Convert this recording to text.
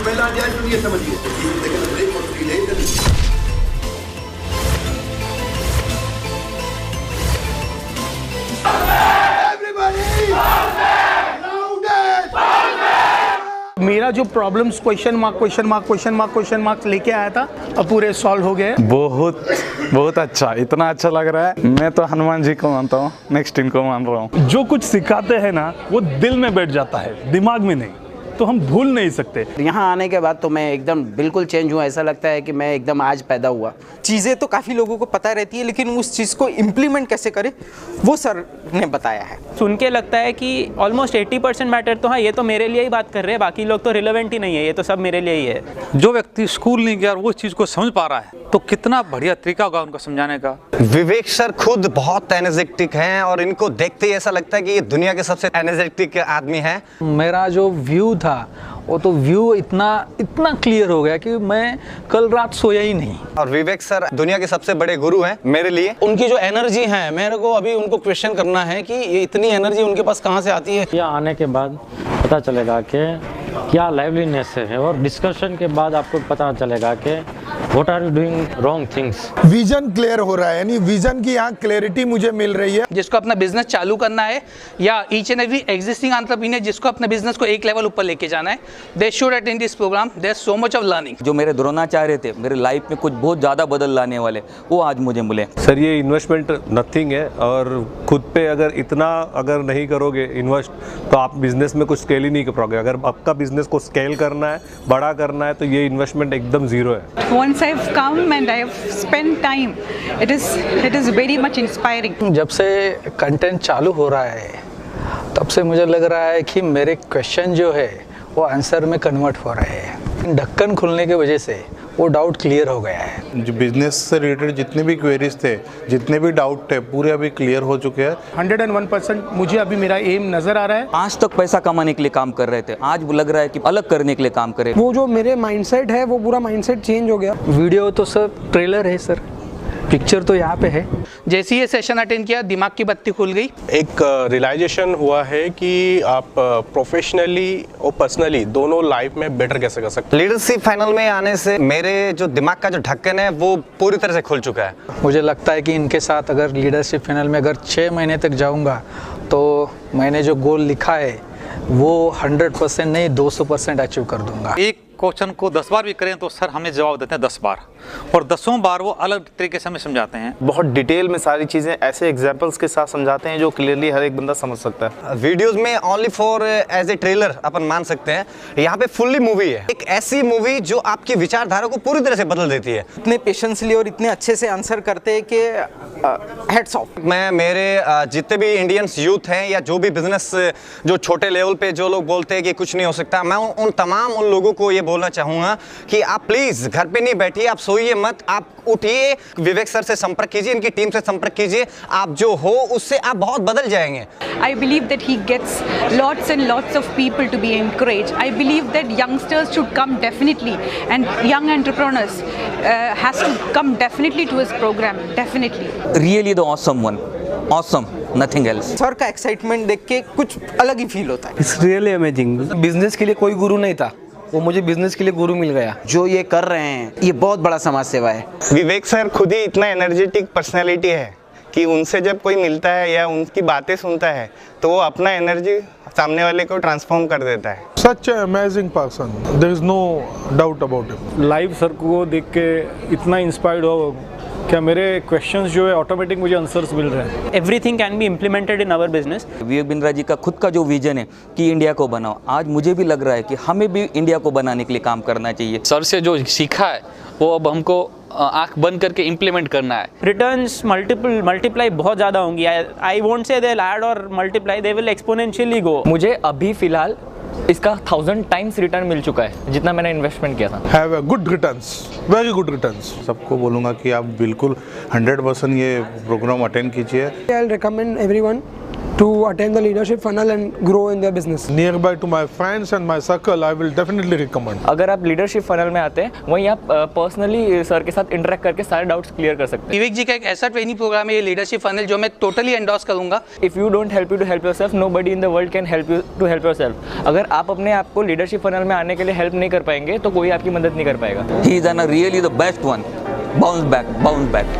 पहला अध्याय सुनिए, समझिए। मेरा जो प्रॉब्लम्स क्वेश्चन मार्क लेके आया था, अब पूरे सॉल्व हो गए। बहुत अच्छा, इतना अच्छा लग रहा है। मैं तो हनुमान जी को मानता हूँ, नेक्स्ट इनको मान रहा हूँ। जो कुछ सिखाते हैं ना, वो दिल में बैठ जाता है, दिमाग में नहीं, तो हम भूल नहीं सकते। यहाँ आने के बाद तो मैं एकदम बिल्कुल चेंज हुआ। ऐसा लगता है कि मैं एकदम आज पैदा हुआ। चीज़ें तो काफ़ी लोगों को पता रहती है, लेकिन उस चीज़ को इम्प्लीमेंट कैसे करें वो सर ने बताया है। सुन के लगता है कि ऑलमोस्ट 80% मैटर तो हाँ, ये तो मेरे लिए ही बात कर रहे हैं, बाकी लोग तो रिलेवेंट ही नहीं है, ये तो सब मेरे लिए ही है। जो व्यक्ति स्कूल नहीं गया और वो इस चीज़ को समझ पा रहा है, तो कितना बढ़िया तरीका होगा उनको समझाने का। विवेक सर खुद बहुत एनर्जेटिक हैं और इनको देखते ही ऐसा लगता है कि ये दुनिया के सबसे एनर्जेटिक आदमी हैं। मेरा जो व्यू था वो तो व्यू इतना क्लियर हो गया कि मैं कल रात सोया ही नहीं। और विवेक सर दुनिया के सबसे बड़े गुरु हैं मेरे लिए। उनकी जो एनर्जी है, मेरे को अभी उनको क्वेश्चन करना है कि ये इतनी एनर्जी उनके पास कहाँ से आती है। यहाँ आने के बाद पता चलेगा कि क्या लाइवलीनेस है, और डिस्कशन के बाद आपको पता चलेगा कि what are you doing wrong things. Vision clear हो रहा है, यानी विजन की यहाँ क्लैरिटी मुझे मिल रही है। जिसको अपना बिजनेस चालू करना है, या each and every existing entrepreneur जिसको अपने बिजनेस को एक लेवल ऊपर लेके जाना है, they should attend this program. There is so much of learning. जो मेरे द्रोणाचार्य थे, मेरे लाइफ में कुछ बहुत ज़्यादा बदल लाने वाले, वो आज मुझे मिले। सर ये इन्वेस्टमेंट नथिंग है, और खुद पे अगर नहीं करोगे इन्वेस्ट, तो आप बिजनेस में कुछ स्केल ही नहीं कर पाओगे। अगर आपका बिजनेस को स्केल करना है, बड़ा करना है, तो ये इन्वेस्टमेंट एकदम जीरो है। Once I've come and I've spent time, it is very much inspiring. जब से कंटेंट चालू हो रहा है, तब से मुझे लग रहा है कि मेरे क्वेश्चन जो है वो आंसर में कन्वर्ट हो रहे हैं। ढक्कन खुलने की वजह से वो डाउट क्लियर हो गया है। जो बिजनेस से रिलेटेड जितने भी क्वेरीज थे, जितने भी डाउट थे, पूरे अभी क्लियर हो चुके हैं। 101% मुझे अभी मेरा एम नजर आ रहा है। आज तक पैसा कमाने के लिए काम कर रहे थे, आज लग रहा है कि अलग करने के लिए काम करें। वो जो मेरे माइंडसेट है, वो पूरा माइंडसेट चेंज हो गया। वीडियो तो सर ट्रेलर है सर, पिक्चर तो यहाँ पे है। जैसे ही ये सेशन अटेंड किया, दिमाग की बत्ती खुल गई। एक रियलाइजेशन हुआ है कि आप प्रोफेशनली और पर्सनली दोनों लाइफ में बेटर कैसे कर सकते हैं। लीडरशिप फाइनल में आने से मेरे जो दिमाग का जो ढक्कन है वो पूरी तरह से खुल चुका है। मुझे लगता है कि इनके साथ अगर लीडरशिप फाइनल में अगर 6 महीने तक जाऊंगा, तो मैंने जो गोल लिखा है वो 100% नहीं 200% अचीव कर दूंगा। एक क्वेश्चन को 10 बार भी करें तो सर हमें जवाब देते हैं 10 बार, और 10वें बार वो अलग तरीके से हमें समझाते हैं। बहुत डिटेल में सारी चीज़ें ऐसे एग्जांपल्स के साथ समझाते हैं जो क्लियरली हर एक बंदा समझ सकता है। वीडियोस में only for as a trailer अपन मान सकते हैं, यहाँ पे फुल्ली मूवी है। एक ऐसी मूवी जो आपकी विचारधारा को पूरी तरह से बदल देती है। इतने पेशेंसली और इतने अच्छे से आंसर करते हैं कि हेड्स ऑफ। मैं मेरे जितने भी इंडियंस यूथ हैं, या जो भी बिजनेस जो छोटे लेवल पे जो लोग बोलते हैं कि कुछ नहीं हो सकता, मैं उन तमाम उन लोगों को ये बोलना चाहूँगा कि आप प्लीज़ घर पे नहीं बैठिए, आप सोइए मत, आप उठिए, विवेक सर से संपर्क कीजिए, इनकी टीम से संपर्क कीजिए। आप जो हो उससे आप बहुत बदल जाएंगे। I believe that he gets lots and lots of people to be encouraged. I believe that youngsters should come definitely, and young entrepreneurs has to come definitely to his program, definitely. Really the awesome one, awesome, nothing else. Sir का excitement देख के कुछ अलग ही feel होता है। It's really amazing. Business के लिए कोई गुरु नहीं था, वो मुझे बिजनेस के लिए गुरु मिल गया। जो ये कर रहे हैं, ये बहुत बड़ा समाज सेवा है। विवेक सर खुद ही इतना एनर्जेटिक पर्सनैलिटी है कि उनसे जब कोई मिलता है या उनकी बातें सुनता है, तो वो अपना एनर्जी सामने वाले को ट्रांसफॉर्म कर देता है। Such amazing person, there is no doubt about him. Live sir को देख के इतना इंस्पायर्ड हो क्या मेरे क्वेश्चंस जो है ऑटोमेटिक मुझे आंसर्स मिल रहे हैं। Everything can be implemented in our business. Vivek Bindra ji का खुद का जो विजन है कि इंडिया को बनाओ, आज मुझे भी लग रहा है कि हमें भी इंडिया को बनाने के लिए काम करना चाहिए। सर से जो सीखा है वो अब हमको आंख बंद करके इम्प्लीमेंट करना है। रिटर्न्स मल्टीप्लाई बहुत ज़्यादा होंगी। I won't say they will add और मल्टीप्लाई, दे विल एक्सपोनेंशियली गो। मुझे अभी फिलहाल इसका 1000 टाइम्स रिटर्न मिल चुका है जितना मैंने इन्वेस्टमेंट किया था। Have a good returns, very good returns. सबको बोलूँगा कि आप बिल्कुल 100% ये प्रोग्राम अटेंड कीजिए। I will recommend everyone to attend the leadership funnel and grow in their business. Nearby to my friends and my circle, I will definitely recommend. अगर आप leadership funnel में आते हैं वहीं आप पर्सनली सर के साथ इंटरेक्ट करके सारे डाउट्स क्लियर कर सकते हैं। विवेक जी का एक ऐसा ट्रेनिंग प्रोग्राम है ये लीडरशिप फनल जो मैं टोटली एंडोर्स करूंगा। If you don't help you to help yourself, nobody in the world can help you to help yourself. अगर आप अपने आप को लीडरशिप फनल में आने के लिए हेल्प नहीं कर पाएंगे तो कोई आपकी मदद नहीं कर पाएगा। He is an really the best one, bounce back.